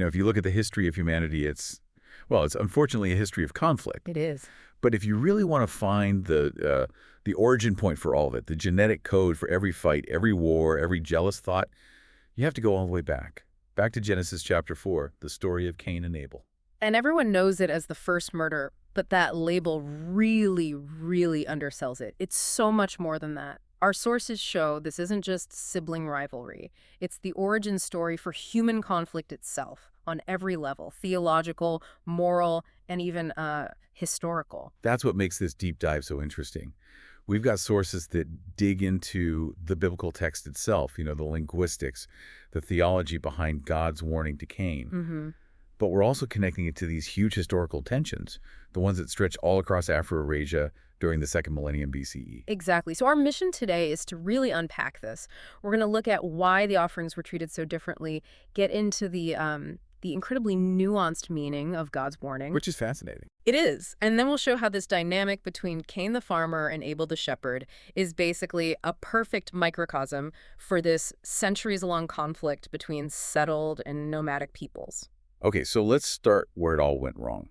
If you look at the history of humanity, it's unfortunately a history of conflict. It is. But if you really want to find the origin point for all of it, the genetic code for every fight, every war, every jealous thought, you have to go all the way back to Genesis chapter 4, the story of Cain and Abel. And everyone knows it as the first murder, but that label really, really undersells it. It's so much more than that. Our sources show this isn't just sibling rivalry. It's the origin story for human conflict itself on every level, theological, moral, and even historical. That's what makes this deep dive so interesting. We've got sources that dig into the biblical text itself, the linguistics, the theology behind God's warning to Cain. Mm-hmm. But we're also connecting it to these huge historical tensions, the ones that stretch all across Afro-Eurasia during the second millennium BCE. Exactly. So our mission today is to really unpack this. We're going to look at why the offerings were treated so differently, get into the incredibly nuanced meaning of God's warning. Which is fascinating. It is. And then we'll show how this dynamic between Cain the farmer and Abel the shepherd is basically a perfect microcosm for this centuries-long conflict between settled and nomadic peoples. Okay, so let's start where it all went wrong.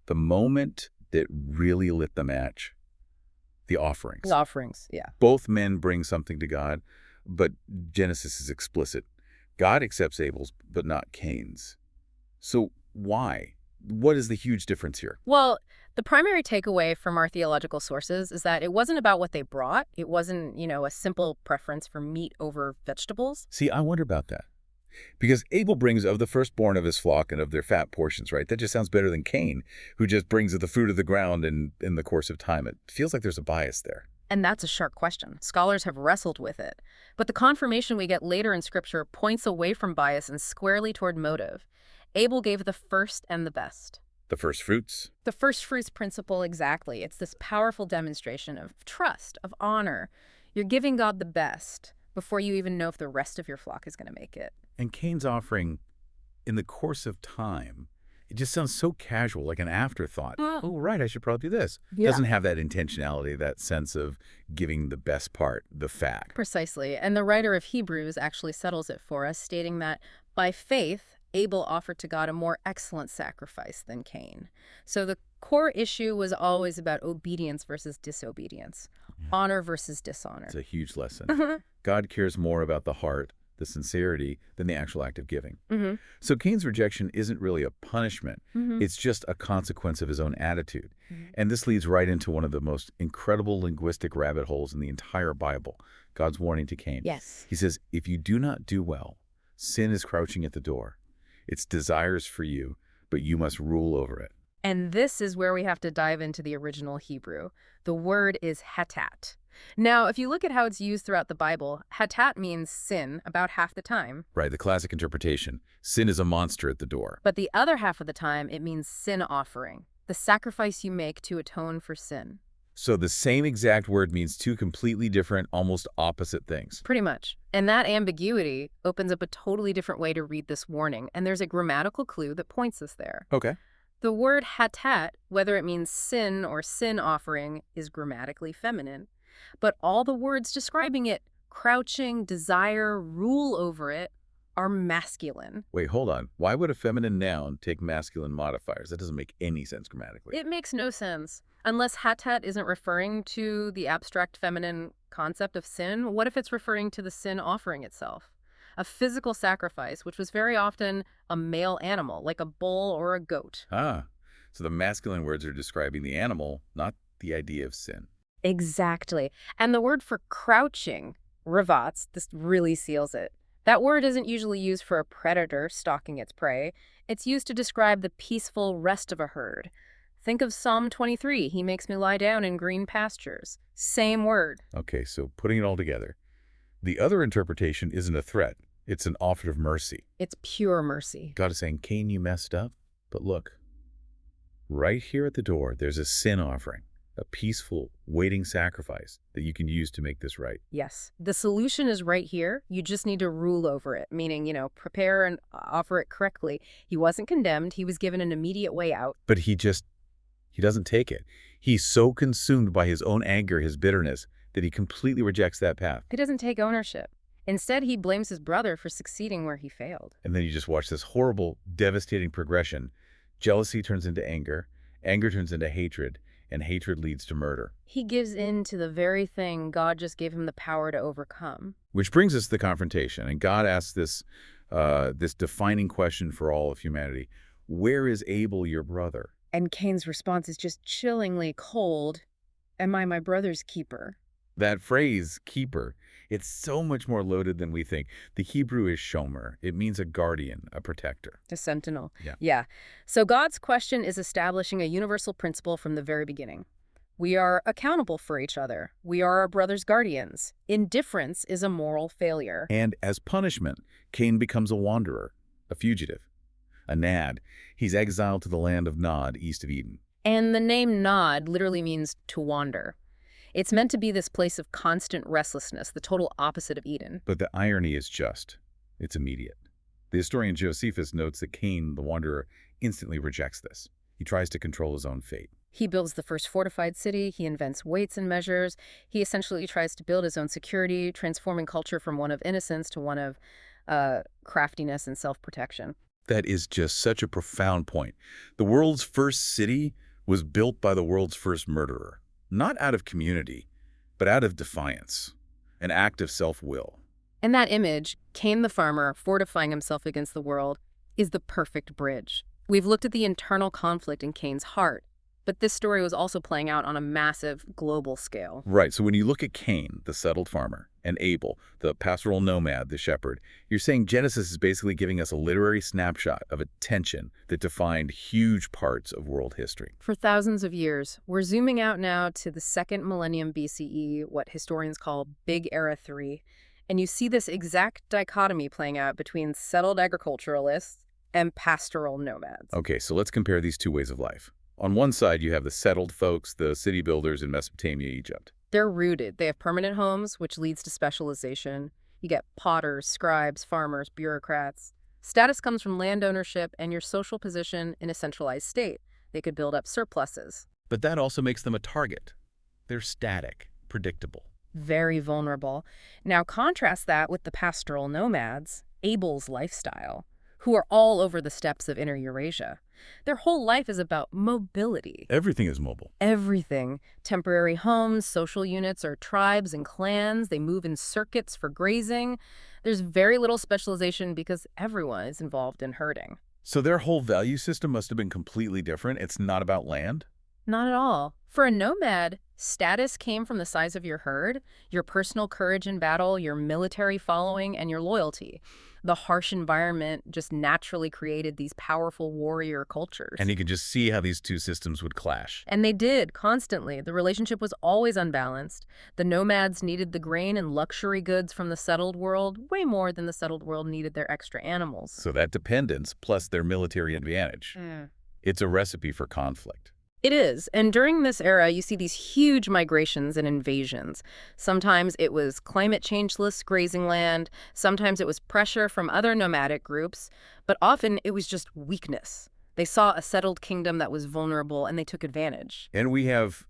The moment that really lit the match, the offerings. The offerings, yeah. Both men bring something to God, but Genesis is explicit. God accepts Abel's, but not Cain's. So why? What is the huge difference here? Well, the primary takeaway from our theological sources is that it wasn't about what they brought. It wasn't, a simple preference for meat over vegetables. See, I wonder about that. Because Abel brings of the firstborn of his flock and of their fat portions, right? That just sounds better than Cain, who just brings of the fruit of the ground in the course of time. It feels like there's a bias there. And that's a sharp question. Scholars have wrestled with it. But the confirmation we get later in Scripture points away from bias and squarely toward motive. Abel gave the first and the best. The first fruits. The first fruits principle, exactly. It's this powerful demonstration of trust, of honor. You're giving God the best before you even know if the rest of your flock is going to make it. And Cain's offering, in the course of time, it just sounds so casual, like an afterthought. Oh, right, I should probably do this. Yeah. Doesn't have that intentionality, that sense of giving the best part, the fact. Precisely. And the writer of Hebrews actually settles it for us, stating that by faith, Abel offered to God a more excellent sacrifice than Cain. So the core issue was always about obedience versus disobedience, honor versus dishonor. It's a huge lesson. God cares more about the heart, the sincerity, than the actual act of giving. So Cain's rejection isn't really a punishment. It's just a consequence of his own attitude. And this leads right into one of the most incredible linguistic rabbit holes in the entire Bible, God's warning to Cain. Yes. He says, if you do not do well, sin is crouching at the door. Its desires for you, but you must rule over it. And this is where we have to dive into the original Hebrew. The word is hatat. Now, if you look at how it's used throughout the Bible, hatat means sin about half the time. Right, the classic interpretation. Sin is a monster at the door. But the other half of the time, it means sin offering, the sacrifice you make to atone for sin. So the same exact word means two completely different, almost opposite things. Pretty much. And that ambiguity opens up a totally different way to read this warning, and there's a grammatical clue that points us there. Okay. The word hatat, whether it means sin or sin offering, is grammatically feminine. But all the words describing it, crouching, desire, rule over it, are masculine. Wait, hold on. Why would a feminine noun take masculine modifiers? That doesn't make any sense grammatically. It makes no sense. Unless hatat isn't referring to the abstract feminine concept of sin, what if it's referring to the sin offering itself? A physical sacrifice, which was very often a male animal, like a bull or a goat. Ah, so the masculine words are describing the animal, not the idea of sin. Exactly. And the word for crouching, ravats, this really seals it. That word isn't usually used for a predator stalking its prey. It's used to describe the peaceful rest of a herd. Think of Psalm 23, he makes me lie down in green pastures. Same word. Okay, so putting it all together. The other interpretation isn't a threat. It's an offer of mercy. It's pure mercy. God is saying, Cain, you messed up, but look, right here at the door, there's a sin offering, a peaceful, waiting sacrifice that you can use to make this right. Yes. The solution is right here. You just need to rule over it, meaning, prepare and offer it correctly. He wasn't condemned. He was given an immediate way out. But he doesn't take it. He's so consumed by his own anger, his bitterness, that he completely rejects that path. He doesn't take ownership. Instead, he blames his brother for succeeding where he failed. And then you just watch this horrible, devastating progression. Jealousy turns into anger, anger turns into hatred, and hatred leads to murder. He gives in to the very thing God just gave him the power to overcome. Which brings us to the confrontation, and God asks this defining question for all of humanity. Where is Abel, your brother? And Cain's response is just chillingly cold. Am I my brother's keeper? That phrase, keeper, it's so much more loaded than we think. The Hebrew is shomer. It means a guardian, a protector. A sentinel. Yeah. Yeah. So God's question is establishing a universal principle from the very beginning. We are accountable for each other. We are our brother's guardians. Indifference is a moral failure. And as punishment, Cain becomes a wanderer, a fugitive, a Nad. He's exiled to the land of Nod, east of Eden. And the name Nod literally means to wander. It's meant to be this place of constant restlessness, the total opposite of Eden. But the irony is just, it's immediate. The historian Josephus notes that Cain, the wanderer, instantly rejects this. He tries to control his own fate. He builds the first fortified city, he invents weights and measures, he essentially tries to build his own security, transforming culture from one of innocence to one of craftiness and self-protection. That is just such a profound point. The world's first city was built by the world's first murderer. Not out of community, but out of defiance, an act of self-will. And that image, Cain the farmer fortifying himself against the world, is the perfect bridge. We've looked at the internal conflict in Cain's heart, but this story was also playing out on a massive global scale. Right, so when you look at Cain, the settled farmer, and Abel, the pastoral nomad, the shepherd, you're saying Genesis is basically giving us a literary snapshot of a tension that defined huge parts of world history. For thousands of years, we're zooming out now to the second millennium BCE, what historians call Big Era 3, and you see this exact dichotomy playing out between settled agriculturalists and pastoral nomads. Okay, so let's compare these two ways of life. On one side, you have the settled folks, the city builders in Mesopotamia, Egypt. They're rooted. They have permanent homes, which leads to specialization. You get potters, scribes, farmers, bureaucrats. Status comes from land ownership and your social position in a centralized state. They could build up surpluses. But that also makes them a target. They're static, predictable. Very vulnerable. Now contrast that with the pastoral nomads, Abel's lifestyle, who are all over the steppes of Inner Eurasia. Their whole life is about mobility. Everything is mobile. Everything. Temporary homes, social units, or tribes and clans. They move in circuits for grazing. There's very little specialization because everyone is involved in herding. So their whole value system must have been completely different. It's not about land? Not at all. For a nomad, status came from the size of your herd, your personal courage in battle, your military following, and your loyalty. The harsh environment just naturally created these powerful warrior cultures. And you can just see how these two systems would clash. And they did, constantly. The relationship was always unbalanced. The nomads needed the grain and luxury goods from the settled world way more than the settled world needed their extra animals. So that dependence plus their military advantage. It's a recipe for conflict. It is. And during this era, you see these huge migrations and invasions. Sometimes it was climate changeless grazing land. Sometimes it was pressure from other nomadic groups. But often it was just weakness. They saw a settled kingdom that was vulnerable and they took advantage. And we have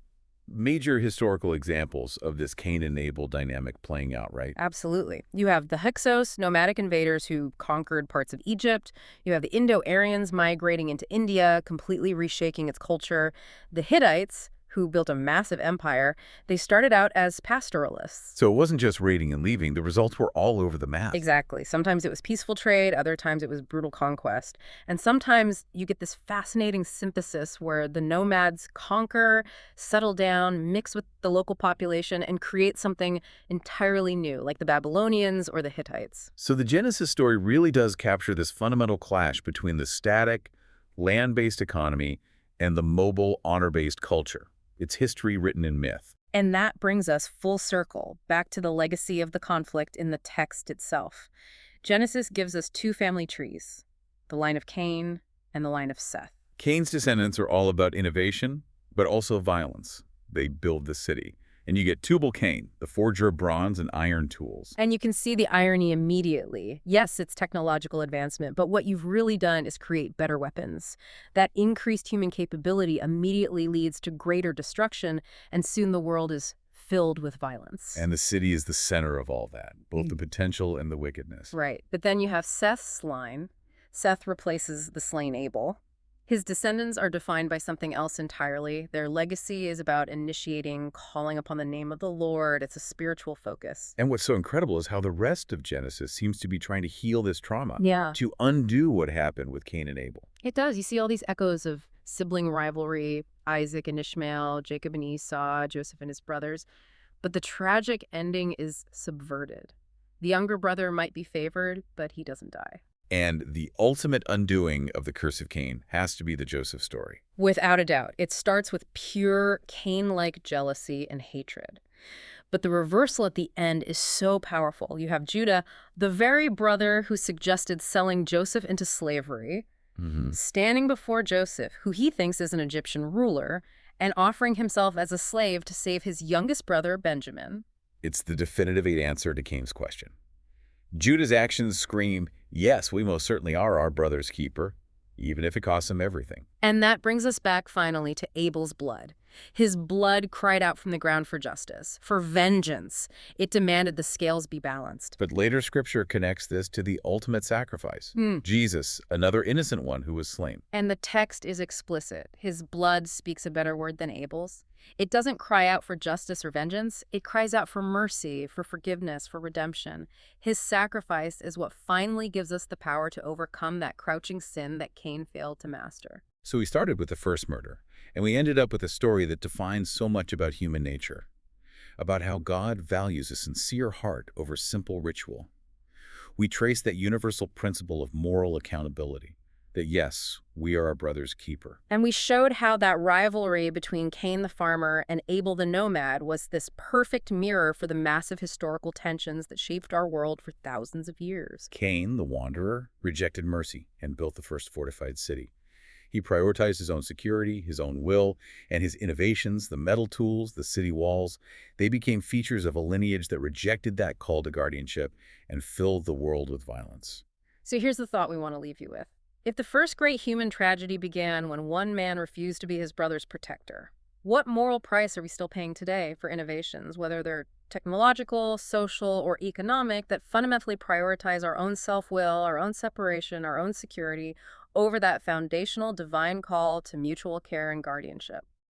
major historical examples of this Cain and Abel dynamic playing out, right? Absolutely. You have the Hyksos, nomadic invaders who conquered parts of Egypt. You have the Indo-Aryans migrating into India, completely reshaping its culture. The Hittites, who built a massive empire, they started out as pastoralists. So it wasn't just raiding and leaving. The results were all over the map. Exactly. Sometimes it was peaceful trade, other times it was brutal conquest. And sometimes you get this fascinating synthesis where the nomads conquer, settle down, mix with the local population, and create something entirely new, like the Babylonians or the Hittites. So the Genesis story really does capture this fundamental clash between the static, land-based economy and the mobile, honor-based culture. It's history written in myth. And that brings us full circle, back to the legacy of the conflict in the text itself. Genesis gives us two family trees, the line of Cain and the line of Seth. Cain's descendants are all about innovation, but also violence. They build the city. And you get Tubal-Cain, the forger of bronze and iron tools. And you can see the irony immediately. Yes, it's technological advancement, but what you've really done is create better weapons. That increased human capability immediately leads to greater destruction, and soon the world is filled with violence. And the city is the center of all that, both the potential and the wickedness. Right. But then you have Seth's line. Seth replaces the slain Abel. His descendants are defined by something else entirely. Their legacy is about initiating, calling upon the name of the Lord. It's a spiritual focus. And what's so incredible is how the rest of Genesis seems to be trying to heal this trauma, Yeah. to undo what happened with Cain and Abel. It does. You see all these echoes of sibling rivalry, Isaac and Ishmael, Jacob and Esau, Joseph and his brothers. But the tragic ending is subverted. The younger brother might be favored, but he doesn't die. And the ultimate undoing of the curse of Cain has to be the Joseph story. Without a doubt. It starts with pure Cain-like jealousy and hatred. But the reversal at the end is so powerful. You have Judah, the very brother who suggested selling Joseph into slavery, standing before Joseph, who he thinks is an Egyptian ruler, and offering himself as a slave to save his youngest brother, Benjamin. It's the definitive answer to Cain's question. Judah's actions scream, yes, we most certainly are our brother's keeper, even if it costs him everything. And that brings us back finally to Abel's blood. His blood cried out from the ground for justice, for vengeance. It demanded the scales be balanced. But later scripture connects this to the ultimate sacrifice. Jesus, another innocent one who was slain. And the text is explicit. His blood speaks a better word than Abel's. It doesn't cry out for justice or vengeance. It cries out for mercy, for forgiveness, for redemption. His sacrifice is what finally gives us the power to overcome that crouching sin that Cain failed to master. So we started with the first murder, and we ended up with a story that defines so much about human nature, about how God values a sincere heart over simple ritual. We trace that universal principle of moral accountability, that yes, we are our brother's keeper. And we showed how that rivalry between Cain the farmer and Abel the nomad was this perfect mirror for the massive historical tensions that shaped our world for thousands of years. Cain, the wanderer, rejected mercy and built the first fortified city. He prioritized his own security, his own will, and his innovations, the metal tools, the city walls. They became features of a lineage that rejected that call to guardianship and filled the world with violence. So here's the thought we want to leave you with. If the first great human tragedy began when one man refused to be his brother's protector, what moral price are we still paying today for innovations, whether they're technological, social, or economic, that fundamentally prioritize our own self-will, our own separation, our own security, over that foundational divine call to mutual care and guardianship?